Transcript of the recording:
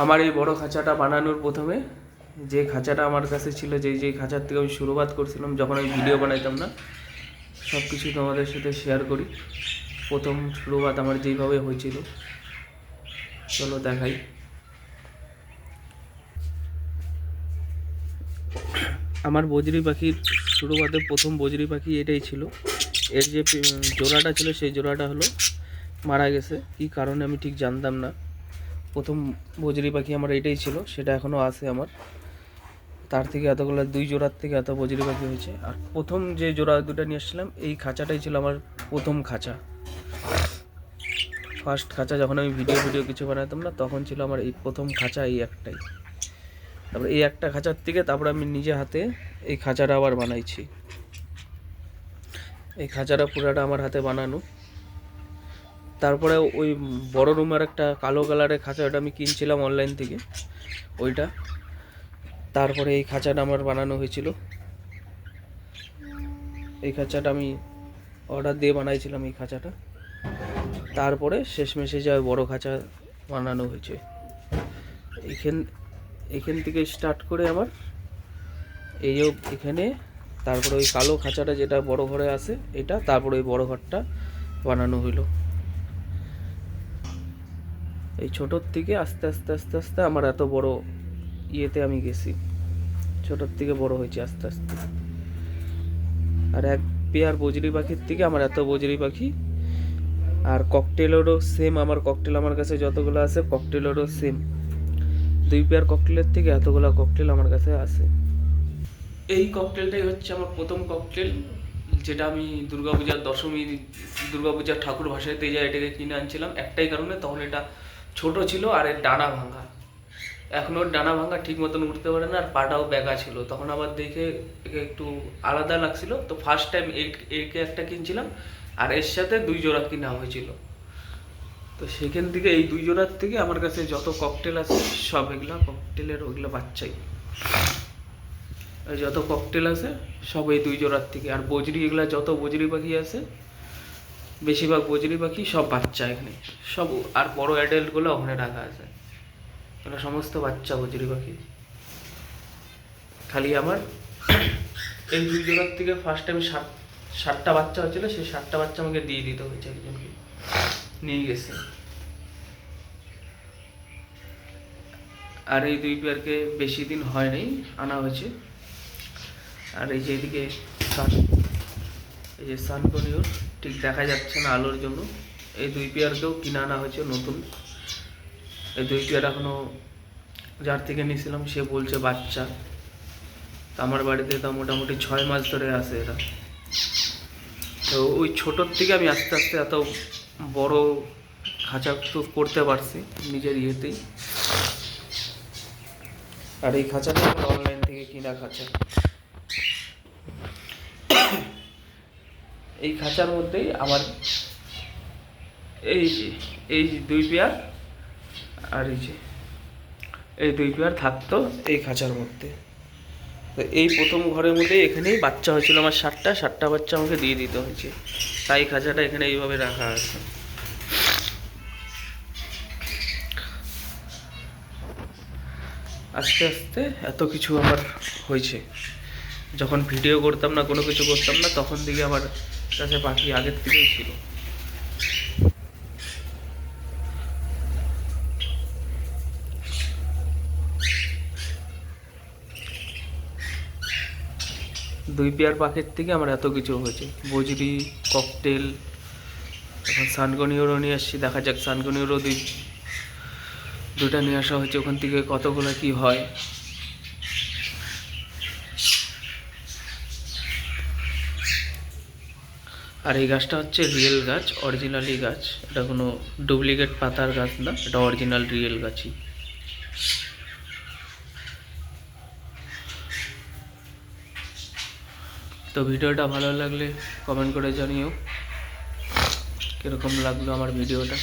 আমার এই বড় খাঁচাটা বানানোর প্রথমে যে খাঁচাটা আমার কাছে ছিল, যেই খাঁচার থেকে আমি শুরুয়াত করছিলাম যখন আমি ভিডিও বানাইতাম না, সব কিছু তোমাদের সাথে শেয়ার করি। প্রথম শুরুয়াত আমার যেইভাবে হয়েছিল চলো দেখাই। আমার বজরি পাখির শুরুয়াতে প্রথম বজরি পাখি এটাই ছিল। এর যে জোড়াটা ছিল সেই জোড়াটা হলো মারা গেছে, কী কারণে আমি ঠিক জানতাম না। প্রথম বজরি পাখি আমার এটাই ছিল, সেটা এখনও আছে আমার। তার থেকে এতগুলো 2 জোড়ার থেকে এত বজরি পাখি হয়েছে। আর প্রথম যে জোড়া দুটো নিয়ে আসছিলাম এই খাঁচাটাই ছিল আমার প্রথম খাঁচা, ফার্স্ট খাঁচা। যখন আমি ভিডিও কিছু বানাতাম না তখন ছিল আমার এই প্রথম খাঁচা এই একটাই। তারপরে এই একটা খাঁচার থেকে তারপরে আমি নিজে হাতে এই খাঁচাটা আবার বানাইছি। এই খাঁচাটা পুরাটা আমার হাতে বানানো। তারপরে ওই বড় রুমের একটা কালো কালারের খাঁচা, ওটা আমি কিনছিলাম অনলাইন থেকে ওইটা। তারপরে এই খাঁচাটা আমার বানানো হয়েছিল। এই খাঁচাটা আমি অর্ডার দিয়ে বানাইছিলাম এই খাঁচাটা। তারপরে শেষমেশে যা বড় খাঁচা বানানো হয়েছে। এখান থেকে স্টার্ট করে আমার এই এখানে, তারপরে ওই কালো খাঁচাটা যেটা বড় ঘরে আছে এটা, তারপরে ওই বড় ঘরটা বানানো হইলো। এই ছোটোর থেকে আস্তে আস্তে আস্তে আস্তে আমার এত বড় ইয়েতে আমি গেছি, ছোটোর থেকে বড় হয়েছে আস্তে আস্তে। আর এক পেয়ার বজরি পাখির থেকে আমার এত বজরি পাখি। আর ককটেলেরও সেম, আমার ককটেল আমার কাছে যতগুলো আছে ককটেলেরও সেম। 2 পেয়ার ককটেলের থেকে এতগুলো ককটেল আমার কাছে আছে। এই ককটেলটাই হচ্ছে আমার প্রথম ককটেল, যেটা আমি দুর্গাপূজার দশমী, দুর্গাপূজার ঠাকুর ভাসাইতে যাই এটাকে কিনে আনছিলাম একটাই কারণে, তখন এটা ছোট ছিল আর এর ডানা ভাঙা। এখন ওর ডানা ভাঙা ঠিক মতন উঠতে পারে না, আর পাটাও ব্যাকা ছিল। তখন আবার দেখে একে একটু আলাদা লাগছিল, তো ফার্স্ট টাইম একে একটা কিনছিলাম আর এর সাথে 2 জোড়া কিনা হয়েছিল। তো সেখান থেকে এই 2 জোড়ার থেকে আমার কাছে যত ককটেল আছে সব এগুলা ককটেলের ওইগুলো বাচ্চাই। যত ককটেল আছে সব এই 2 জোড়ার থেকে। আর বজরি এগুলা যত বজরি পাখি আছে বেশিরভাগ বজরি পাখি সব বাচ্চা এখানে সব। আর বড় অ্যাডাল্টগুলো ওখানে রাখা আছে, এগুলো সমস্ত বাচ্চা বজরি পাখি। খালি আমার এই 2 জোড়ার থেকে ফার্স্ট টাইম 7টা বাচ্চা হচ্ছিল, সেই 7টা বাচ্চা আমাকে দিয়ে দিতে হয়েছে, একজনকে নিয়ে গেছে। আর এই 2 পেয়ারকে বেশি দিন হয় নাই আনা হয়েছে। আর এই যে এদিকে এই যে সানকনিওর ঠিক দেখা যাচ্ছে না আলোর জন্য, এই 2 পেয়ারকেও কিনে আনা হয়েছে নতুন। এই 2 পেয়ার এখনও যার থেকে নিয়েছিলাম সে বলছে বাচ্চা। আমার বাড়িতে তো মোটামুটি 6 মাস ধরে আছে এরা। তো ওই ছোটোর থেকে আমি আস্তে আস্তে এত বড় খাঁচা তো করতে পারছি নিজের ইয়েতেই। আর এই খাঁচাটা আমার অনলাইন থেকে কিনা খাঁচা। এই খাঁচার মধ্যেই আমার এই 2 পেয়ার আর এই 2 পেয়ার থাকতো এই খাঁচার মধ্যে। তো এই প্রথম ঘরের মধ্যে এখানেই বাচ্চা হয়েছিল আমার 7টা বাচ্চা আমাকে দিয়ে দিতে হয়েছে, তাই খাঁচাটা এখানে এইভাবে রাখা আছে। আস্তে আস্তে এত কিছু আমার হয়েছে। যখন ভিডিও করতাম না, কোনো কিছু করতাম না, তখন থেকে আমার কাছে পাখি আগের থেকেই ছিল। দুই পেয়ার পাখির থেকে আমার এত কিছু হয়েছে, বজরি, ককটেল, এখন সানকনিওরও নিয়ে আসছি। দেখা যাক সানকনিওরও দুটা নিয়ে আসা হয়েছে, ওখান থেকে কতগুলো কি হয়। আর এই গাছটা হচ্ছে রিয়েল গাছ, অরিজিনালি গাছ, এটা কোনো ডুপ্লিকেট পাতার গাছ না, এটা অরিজিনাল রিয়েল গাছই। তো ভিডিওটা ভালো লাগলে কমেন্ট করে জানিও কীরকম লাগলো আমার ভিডিওটা।